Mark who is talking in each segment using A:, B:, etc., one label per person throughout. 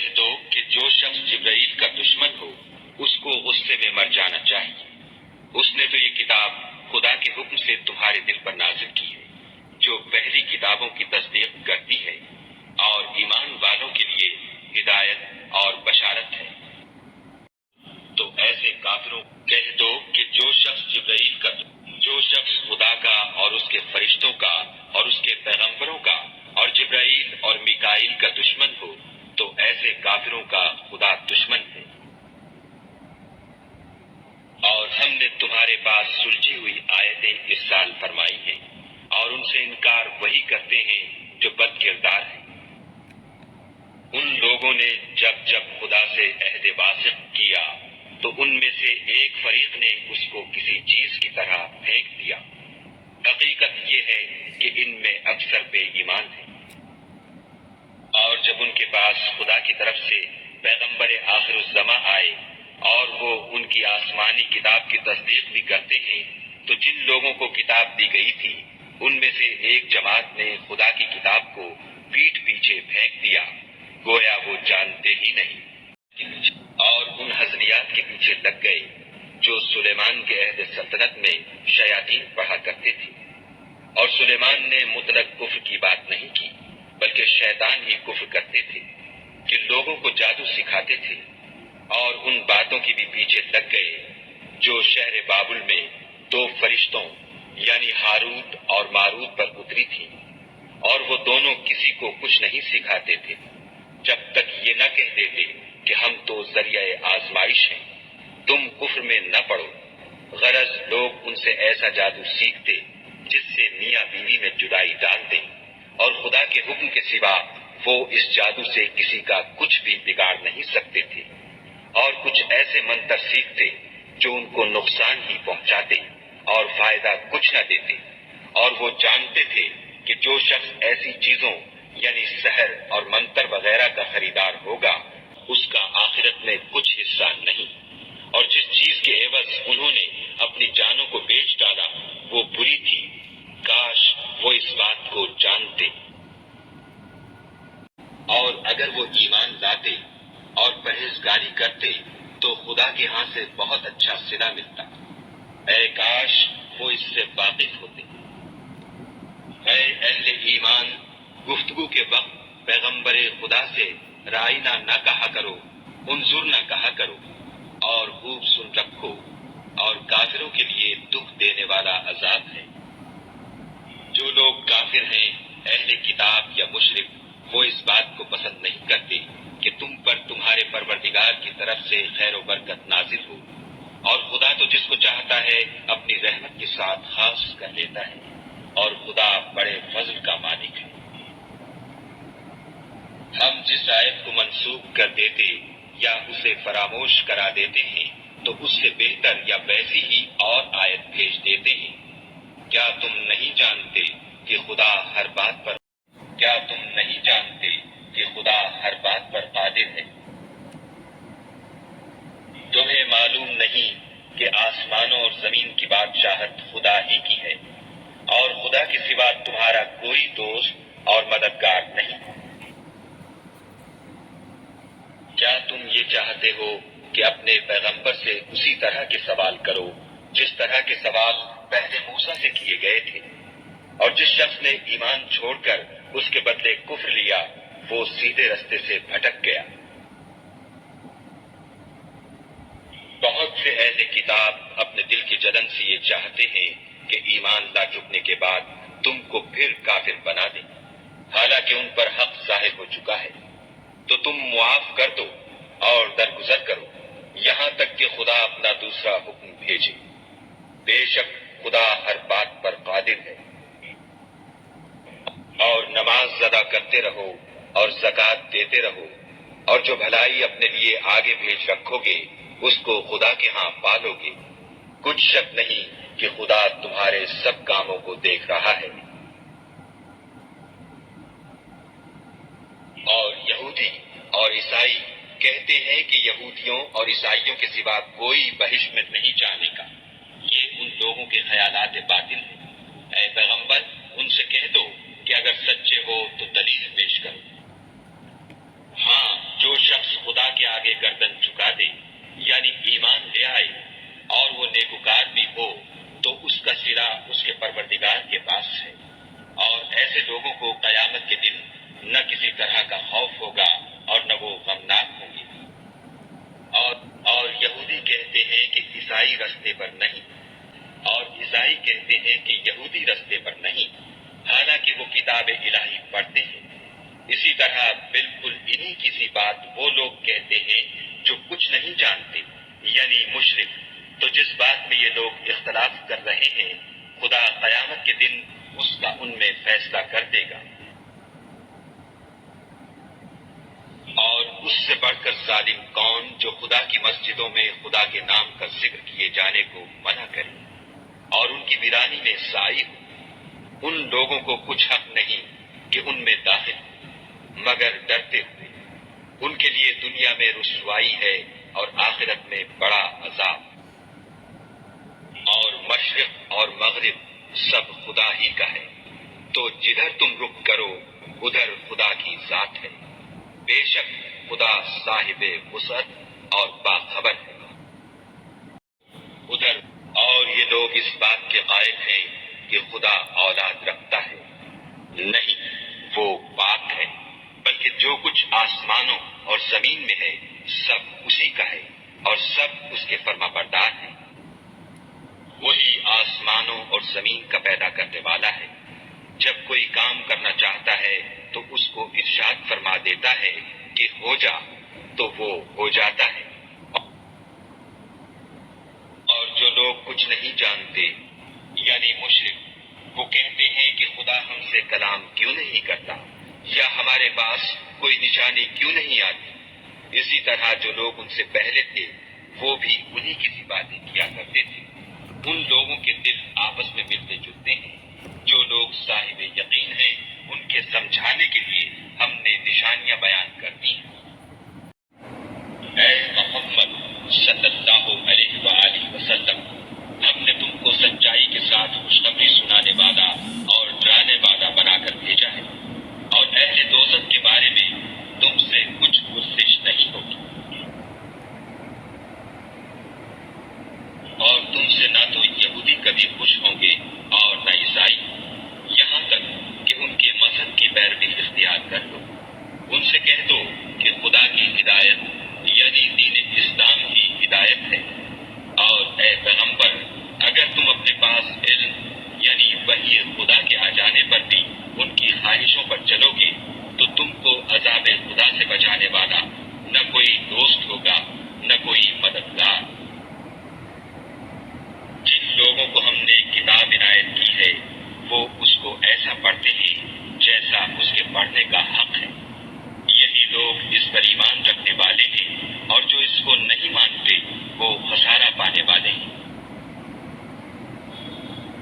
A: کہہ دو کہ جو شخص جبرائیل کا دشمن ہو اس کو غصے میں مر جانا چاہیے۔ اس نے تو یہ کتاب خدا کے حکم سے تمہارے دل پر نازل کی ہے، جو پہلی کتابوں کی تصدیق کرتی ہے اور ایمان والوں کے لیے ہدایت اور بشارت ہے۔ تو ایسے کافروں کہہ دو کہ جو شخص خدا کا اور اس کے فرشتوں کا اور اس کے پیغمبروں کا اور جبرائیل اور میکائیل کا دشمن ہو تو ایسے کافروں کا خدا دشمن ہے۔ اور ہم نے تمہارے پاس سلجھی ہوئی آیتیں ارسال فرمائی ہیں اور ان سے انکار وہی کرتے ہیں جو بد کردار ہیں۔ ان لوگوں نے جب خدا سے عہد واثق کیا تو ان میں سے ایک فریق نے اس کو کسی چیز کی طرح پھینک دیا۔ حقیقت یہ ہے کہ ان میں اکثر بے ایمان ہیں۔ اور جب ان کے پاس خدا کی طرف سے پیغمبر آخر الزماں آئے اور وہ ان کی آسمانی کتاب کی تصدیق بھی کرتے ہیں تو جن لوگوں کو کتاب دی گئی تھی ان میں سے ایک جماعت نے خدا کی کتاب کو پیٹھ پیچھے پھینک دیا، گویا وہ جانتے ہی نہیں، اور ان ہزلیات کے پیچھے لگ گئے جو سلیمان کے عہد سلطنت میں شیاطین پڑھا کرتے تھے۔ اور سلیمان نے مطلق کفر کی بات نہیں کی بلکہ شیطان ہی کفر کرتے تھے کہ لوگوں کو جادو سکھاتے تھے، اور ان باتوں کی بھی پیچھے لگ گئے جو شہر بابل میں دو فرشتوں یعنی ہاروت اور ماروت پر اتری تھی، اور وہ دونوں کسی کو کچھ نہیں سکھاتے تھے جب تک یہ نہ کہہ دیتے کہ ہم تو ذریعہ آزمائش ہیں، تم کفر میں نہ پڑو۔ غرض لوگ ان سے ایسا جادو سیکھتے جس سے میاں بیوی میں جدائی ڈال دیں، اور خدا کے حکم کے سوا وہ اس جادو سے کسی کا کچھ بھی بگاڑ نہیں سکتے تھے، اور کچھ ایسے منتر سیکھتے جو ان کو نقصان ہی پہنچاتے اور فائدہ کچھ نہ دیتے، اور وہ جانتے تھے کہ جو شخص ایسی چیزوں یعنی سحر اور منتر وغیرہ کا خریدار ہوگا اس کا آخرت میں کچھ حصہ نہیں، اور جس چیز کے عوض انہوں نے اپنی جانوں کو بیچ ڈالا وہ بری تھی، کاش وہ اس بات کو جانتے۔ اور اگر وہ ایمان لاتے اور پرہیزگاری کرتے تو خدا کے ہاں سے بہت اچھا صلہ ملتا، اے کاش وہ اس سے واقف ہوتے۔ اے اہل ایمان، گفتگو کے وقت پیغمبر خدا سے رائنا نہ کہا کرو، انظر نہ کہا کرو، اور خوب سن رکھو، اور کافروں کے لیے دکھ دینے والا عذاب ہے۔ جو لوگ کافر ہیں، اہل کتاب یا مشرک، وہ اس بات کو پسند نہیں کرتے کہ تم پر تمہارے پروردگار کی طرف سے خیر و برکت نازل ہو، اور خدا تو جس کو چاہتا ہے اپنی رحمت کے ساتھ خاص کر لیتا ہے، اور خدا بڑے فضل کا مالک ہے۔ ہم جس آیت کو منسوخ کر دیتے یا اسے فراموش کرا دیتے ہیں تو اس سے بہتر یا ویسی ہی اور آیت بھیج دیتے ہیں۔ کیا تم نہیں جانتے کہ خدا ہر بات پر قادر ہے؟ تمہیں معلوم نہیں کہ آسمانوں اور زمین کی بادشاہت خدا ہی کی ہے، اور خدا کے سوا تمہارا کوئی دوست اور مددگار نہیں۔ کیا تم یہ چاہتے ہو کہ اپنے پیغمبر سے اسی طرح کے سوال کرو جس طرح کے سوال پہلے موسیٰ سے کیے گئے تھے؟ اور جس شخص نے ایمان چھوڑ کر اس کے بدلے کفر لیا وہ سیدھے رستے سے بھٹک گیا۔ بہت سے اہل کتاب اپنے دل کی جلن سے یہ چاہتے ہیں کہ ایمان لا چکنے کے بعد تم کو پھر کافر بنا دیں، حالانکہ ان پر حق ظاہر ہو چکا ہے۔ تو تم معاف کر دو اور درگزر کرو یہاں تک کہ خدا اپنا دوسرا حکم بھیجے۔ بے شک خدا ہر بات پر قادر ہے۔ اور نماز ادا کرتے رہو اور زکوٰۃ دیتے رہو، اور جو بھلائی اپنے لیے آگے بھیج رکھو گے اس کو خدا کے ہاں پالو گے۔ کچھ شک نہیں کہ خدا تمہارے سب کاموں کو دیکھ رہا ہے۔ اور یہودی اور عیسائی کہتے ہیں کہ یہودیوں اور عیسائیوں کے سوا کوئی بہشت میں نہیں جانے کا، یہ ان لوگوں کے خیالات باطل ہیں۔ اے پیغمبر ان سے کہہ دو کہ اگر سچے ہو تو دلیل پیش کرو۔ ہاں، جو شخص نہ کسی طرح کا خوف ہوگا اور نہ وہ غمناک ہوں گے۔ اور یہودی کہتے ہیں کہ عیسائی رستے پر نہیں، اور عیسائی کہتے ہیں کہ یہودی رستے پر نہیں، حالانکہ وہ کتاب الہی پڑھتے ہیں۔ اسی طرح بالکل انہی کی سی بات وہ لوگ کہتے ہیں جو کچھ نہیں جانتے، یعنی مشرک۔ تو جس بات میں یہ لوگ اختلاف کر رہے ہیں، خدا قیامت کے دن اس کا ان میں فیصلہ کر دے گا۔ اور اس سے بڑھ کر ظالم کون جو خدا کی مسجدوں میں خدا کے نام کا ذکر کیے جانے کو منع کرے اور ان کی ویرانی میں سائی ہو۔ ان لوگوں کو کچھ حق نہیں کہ ان میں داخل ہو، مگر ڈرتے ہوئے۔ ان کے لیے دنیا میں رسوائی ہے اور آخرت میں بڑا عذاب۔ اور مشرق اور مغرب سب خدا ہی کا ہے، تو جدھر تم رخ کرو ادھر خدا کی ذات ہے۔ بے شک خدا صاحب وسعت اور باخبر ہے۔ ادھر اور یہ لوگ اس بات کے قائل ہیں کہ خدا اولاد رکھتا ہے، نہیں، وہ پاک ہے، بلکہ جو کچھ آسمانوں اور زمین میں ہے سب اسی کا ہے اور سب اس کے فرما بردار ہیں۔ وہی آسمانوں اور زمین کا پیدا کرنے والا ہے۔ جب کوئی کام کرنا چاہتا ہے تو اس کو ارشاد فرما دیتا ہے کہ ہو جا، تو وہ ہو جاتا ہے۔ اور جو لوگ کچھ نہیں جانتے یعنی مشرک، وہ کہتے ہیں کہ خدا ہم سے کلام کیوں نہیں کرتا یا ہمارے پاس کوئی نشانی کیوں نہیں آتی۔ اسی طرح جو لوگ ان سے پہلے تھے وہ بھی انہی کی سی باتیں کیا کرتے تھے۔ ان لوگوں کے دل آپس میں ملتے جلتے ہیں۔ جو لوگ صاحب یقین ہیں ان کے سمجھانے کے لیے ہم نے نشانیاں بیان کر دی ہیں۔ اے محمد صلی اللہ علیہ وآلہ وسلم، ہم نے تم کو سچائی کے ساتھ خوشخبری سنانے والا اور ڈرانے والا بنا کر بھیجا ہے، اور اہل دوزخ کے بارے میں تم سے کچھ پرسش نہیں ہوگی، اور تم سے نہ تو یہودی کبھی خوش ہوں گے اور نہ عیسائی، یہاں تک کہ ان کے مذہب کی پیروی اختیار کر لو۔ ان سے کہہ دو کہ خدا کی ہدایت یعنی دین اسلام ہی ہدایت ہے، اور اے پیغمبر، اگر تم اپنے پاس علم یعنی وحی خدا کے آ جانے پر بھی ان کی خواہشوں پر چلو گے تو تم کو عذاب خدا سے بچانے والا نہ کوئی دوست ہوگا نہ کوئی مددگار۔ جن لوگوں کو ہم نے کتاب عنایت کی ہے وہ اس کو ایسا پڑھتے ہیں جیسا اس کے پڑھنے کا حق ہے۔ یہی لوگ اس پر ایمان رکھنے والے ہیں، اور جو اس کو نہیں مانتے وہ خسارہ پانے والے ہیں۔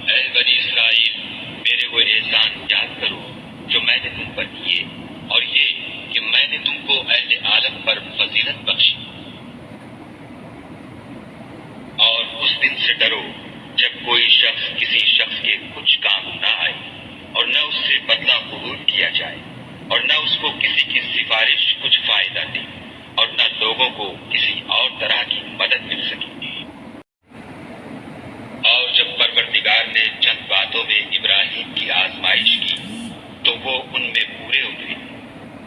A: اے بنی اسرائیل، میرے وہ احسان یاد کرو جو میں نے تم پر کیے، اور یہ کہ میں نے تم کو اہل عالم پر فضیلت بخشی۔ اور اس دن سے ڈرو جب کوئی شخص کسی شخص کے کچھ کام نہ آئے، اور نہ اس سے بدلہ قبول کیا جائے، اور نہ اس کو کسی کی سفارش کچھ فائدہ دے، اور نہ لوگوں کو کسی اور طرح کی مدد مل سکے۔ اور جب پروردگار نے چند باتوں میں ابراہیم کی آزمائش کی تو وہ ان میں پورے اترے۔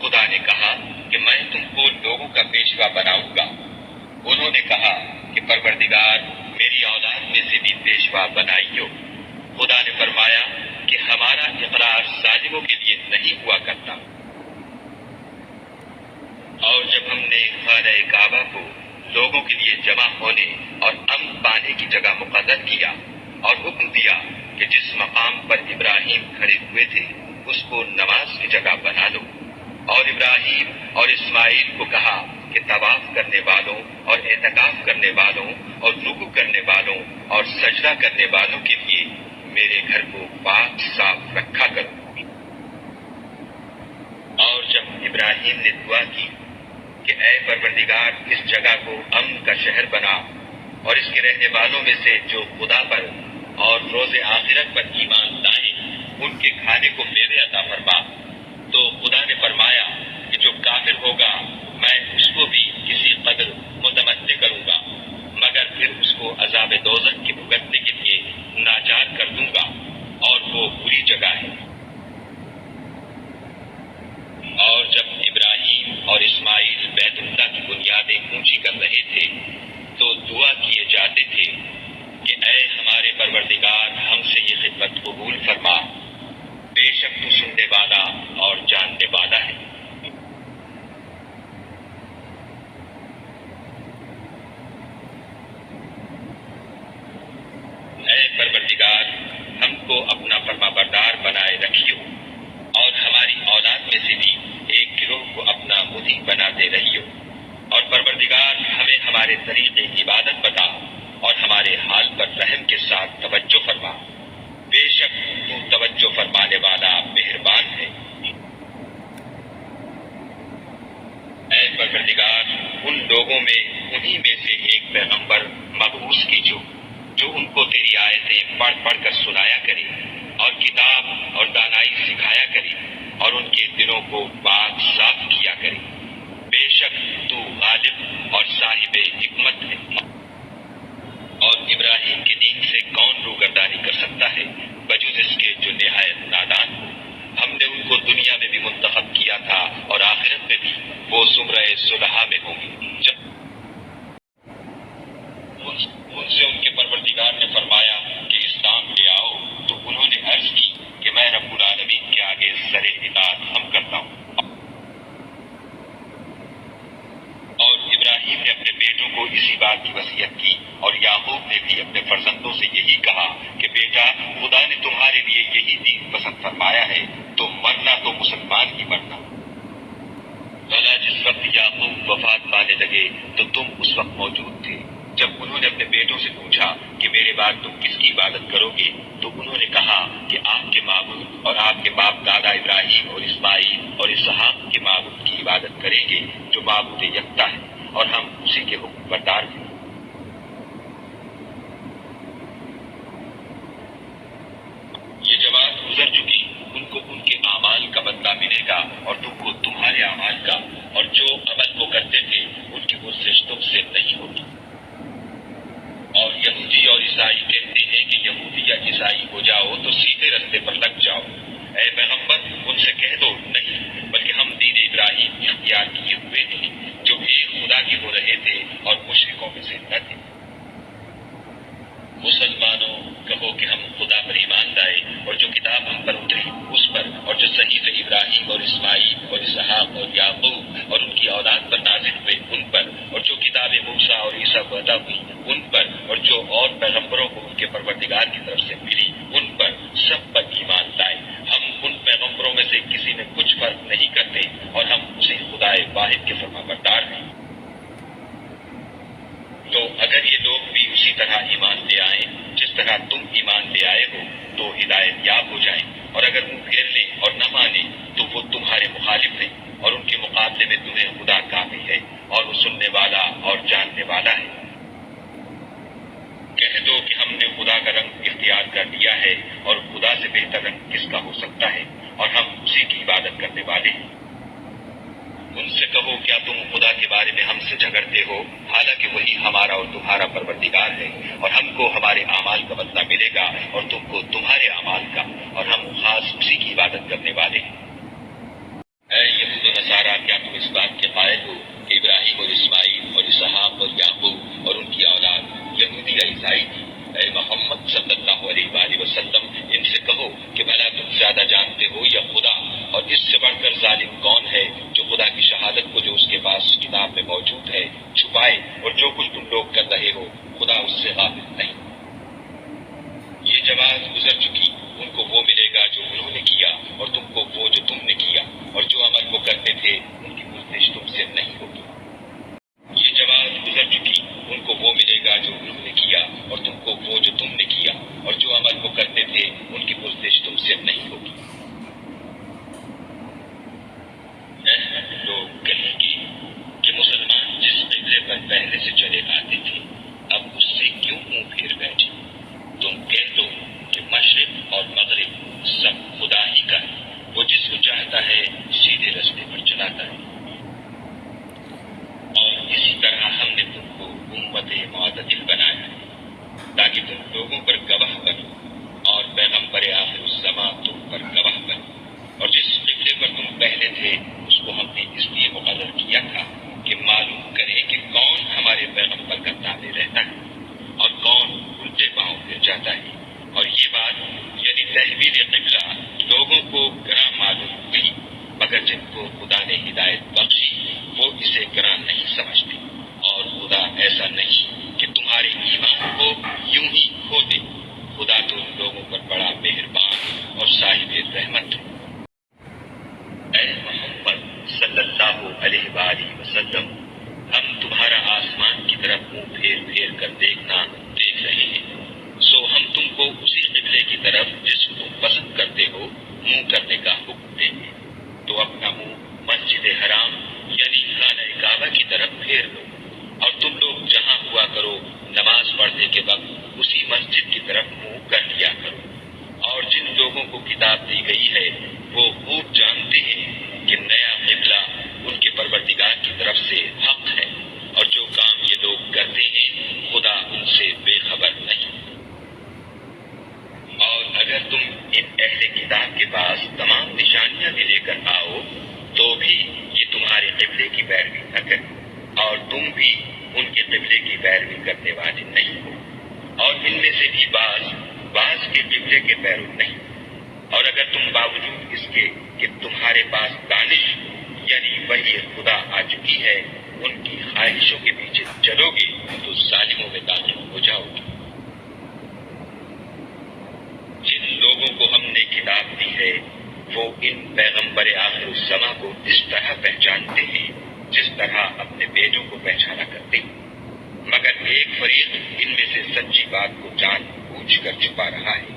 A: خدا نے کہا کہ میں تم کو لوگوں کا پیشوا بناؤں گا۔ انہوں نے کہا کہ پروردگار، میری اولاد میں سے بھی پیشوا بنائیو۔ خدا نے فرمایا کہ ہمارا اقرار ظالموں کے لیے نہیں ہوا کرتا۔ اور جب ہم نے خانہ کعبہ کو لوگوں کے لیے جمع ہونے اور امن پانے کی جگہ مقرر کیا اور حکم دیا کہ جس مقام پر ابراہیم کھڑے ہوئے تھے اس کو نماز کی جگہ بنا لو، اور ابراہیم اور اسماعیل کو کہا کہ طواف کرنے والوں اور اعتکاف کرنے والوں اور رکوع کرنے والوں اور سجدہ کرنے والوں کے لیے میرے گھر کو پاک صاف رکھا کرو۔ اور جب ابراہیم نے دعا کی کہ اے پروردگار، اس جگہ کو امن کا شہر بنا، اور اس کے رہنے والوں میں سے جو خدا پر اور روز آخرت پر ایمان لائیں ان کے کھانے کو میوے عطا فرما، تو خدا نے فرمایا کہ جو کافر ہوگا میں اس کو بھی کسی قدر متمتع کروں گا، مگر پھر اس کو عذاب دوزخ کے بھگتنے کے لیے ناچار کر دوں گا، اور وہ بری جگہ ہے۔ اور اسماعیل بیت اللہ کی بنیادیں اونچی کر رہے تھے تو دعا کیے جاتے تھے کہ اے ہمارے پروردگار ہم سے یہ خدمت قبول فرما، بے شک تو سننے والا اور جاننے والا ہے۔ اے پروردگار ہم کو اپنا فرما بردار بنائے رکھیو اور ہماری اولاد میں سے بھی ایک گروہ کو اپنا مطیع بناتے رہیو، اور پروردگار ہمیں ہمارے طریقے عبادت بتا اور ہمارے حال پر رحم کے ساتھ توجہ فرما، بے شک تو توجہ فرمانے والا مہربان ہے۔ اے پروردگار ان لوگوں میں انہی میں سے ایک پیغمبر مبعوث کیجو جو ان کو تیری آیتیں پڑھ پڑھ کر سنایا کرے اور کتاب اور دانائی سکھایا کرے اور ان کے دلوں کو پاک صاف کیا کرے، بے شک تو غالب اور صاحب حکمت ہے۔ اور ابراہیم کے دین سے کون روگردانی کر سکتا ہے بجز اس کے جو نہایت نادان ہو؟ ہم نے ان کو دنیا میں بھی منتخب کیا تھا اور آخرت میں بھی وہ زمرہ صلحاء میں ہوں گے۔ جب ان سے ان کے پروردگار نے فرمایا کہ اسلام لے آؤ تو انہوں نے عرض کی کہ میں رب العالمین کے آگے سر اطاعت ہم کرتا ہوں۔ اور ابراہیم نے اپنے بیٹوں کو اسی بات کی وصیت کی، اور یعقوب نے بھی اپنے فرزندوں سے یہی کہا کہ بیٹا خدا نے تمہارے لیے یہی دین پسند فرمایا ہے تو مرنا تو مسلمان ہی مرنا۔ بھلا جس وقت یعقوب وفات پانے لگے تو تم اس وقت موجود تھے جب انہوں نے اپنے بیٹوں سے پوچھا کہ میرے بعد تم کس کی عبادت کرو گے، تو انہوں نے کہا کہ آپ کے معبود اور آپ کے باپ دادا ابراہیم اور اسماعیل اور اسحاق کے معبود کی عبادت کریں گے جو معبود یکتا ہے، اور ہم اسی کے حکم بردار ہیں۔ یہ جماعت گزر چکی، ان کو ان کے اعمال کا بدلہ ملے گا اور تم کو تمہارے اعمال کا، اور جو عمل وہ کرتے تھے ان کی پرسش تم سے نہیں ہوگی۔ اور یہودی اور عیسائی کہتے ہیں کہ یہودی یا عیسائی ہو جاؤ تو سیدھے رستے پر لگ جاؤ۔ اے پیغمبر ان سے کہہ دو نہیں، بلکہ ہم دین ابراہیم اختیار کیے ہوئے تھے جو ایک خدا کے ہو رہے تھے اور مشرکوں میں سے نہ تھے۔ مسلمانوں کہو کہ ہم خدا پر ایمان لائے اور جو کتاب ہم پر اتری اس پر، اور جو صحیفے ابراہیم اور اسماعیل اور اسحاق اور یعقوب اور ان کی اولاد پر نازل ہوئے ان پر، اور جو کتابیں موسیٰ اور عیسیٰ کو عطا ہوئی ان پر، اور جو اور پیغمبروں کو ان کے پروردگار کی طرف سے ملی ان پر، سب پر ایمان لائے۔ ہم ان پیغمبروں میں سے کسی میں کچھ فرق نہیں کرتے اور ہم اسی خدا واحد کے فرمانبردار ہیں۔ تو اگر یہ لوگ بھی اسی طرح ایمان لے آئیں جس طرح تم ایمان لے آئے ہو تو ہدایت یاب ہو جائیں، اور اگر منہ پھیر لیں اور نہ مانیں تو وہ تمہارے مخالف ہیں، اور ان کے مقابلے میں تمہیں خدا کافی ہے اور وہ سننے والا اور جاننے والا ہے۔ کہہ دو کہ ہم نے خدا کا رنگ اختیار کر لیا ہے، اور خدا سے بہتر رنگ کس کا ہو سکتا ہے، اور ہم اسی کی عبادت کرنے والے ہیں۔ ان سے کہو کیا تم خدا کے بارے میں ہم سے جھگڑتے ہو، حالانکہ وہی ہمارا اور تمہارا پروردگار ہے، اور ہم کو ہمارے اعمال کا بدلہ ملے گا اور تم کو تمہارے اعمال کا، اور ہم خاص اسی کی عبادت کرنے والے ہیں۔ اے یہود و نصارا کیا تم اس بات کے قائل ہو کہ ابراہیم اور اسماعیل اور اسحاق اور یعقوب اور ان کی اولاد یہودی یا عیسائی تھی؟ اے محمد صلی اللہ علیہ وآلہ وسلم ان سے کہو کہ بھلا تم زیادہ جانتے ہو یا خدا، اور اس سے بڑھ کر ظالم کون ہے جو خدا کی شہادت کو جو اس کے پاس کتاب میں موجود ہے چھپائے، اور جو کچھ تم لوگ کر رہے ہو خدا اس سے غافل نہیں۔ یہ جماعت گزر چکی، ان کو وہ ملے گا جو انہوں نے کیا اور تم کو وہ جو تم نے کیا، اور جو عمل وہ کرتے تھے ان کی پرسش تم سے نہیں ہوگی۔ یہ جماعت گزر چکی، ان کو وہ ملے گا جو انہوں نے کیا اور تم کو وہ جو تم نے کیا، اور جو عمل وہ کرتے تھے ان کی پرسش تم سے نہیں ہوگی۔ لوگ کہیں گے کہ مسلمان جس قبلے پر پہلے سے چلے آتے تھے اب مقرر کیا تھا کہ معلوم کریں کہ کون ہمارے پیغمبر کا تابع رہتا ہے اور کون الٹے پاؤں پھر جاتا ہے. اور یہ بات یعنی تحویل قبلہ لوگوں کو گراں معلوم ہوئی، مگر جن کو خدا نے ہدایت بخشی وہ اسے گراں نہیں سمجھتے. اور خدا ایسا نہیں کہ تمہارے ایمان کو یوں ہی کھو دے. خدا تو ان لوگوں پر بڑا مہربان اور صاحب رحمت ہے. اے محمد صلی اللہ علیہ وآلہ وسلم، ہم تمہارا آسمان کی طرف منہ پھیر پھیر کر دیکھنا دیکھ رہے ہیں، سو ہم تم کو اسی قبلے کی طرف جس کو تم پسند کرتے ہو منہ کرنے کا حکم دیں گے. تو اپنا منہ مسجد حرام یعنی خانہ کعبہ کی طرف پھیر لو، اور تم لوگ جہاں ہوا کرو نماز پڑھنے کے وقت اسی مسجد کی طرف منہ کر لیا کرو. اور جن لوگوں کو کتاب دی گئی ہے وہ خوب جانتے ہیں کہ نیا قبلہ ان کے پروردگار کی طرف سے حق ہے، اور جو کام یہ لوگ کرتے ہیں خدا ان سے بے خبر نہیں. اور اگر تم ان اہل کتاب کے پاس تمام نشانیاں بھی لے کر آؤ تو بھی یہ تمہارے قبلے کی پیروی نہ کریں، اور تم بھی ان کے قبلے کی پیروی کرنے والے نہیں ہو، اور ان میں سے بھی بعض کے قبلے کے پیرو نہیں. اور اگر تم باوجود اس کے کہ تمہارے پاس دانش یعنی وحی خدا آ چکی ہے ان کی خواہشوں کے پیچھے چلو گے تو ظالموں میں داخل ہو جاؤ گے. جن لوگوں کو ہم نے کتاب دی ہے وہ ان پیغمبر آخر الزماں کو اس طرح پہچانتے ہیں جس طرح اپنے بیٹوں کو پہچانا کرتے ہیں، مگر ایک فریق ان میں سے سچی بات کو جان بوجھ کر چھپا رہا ہے.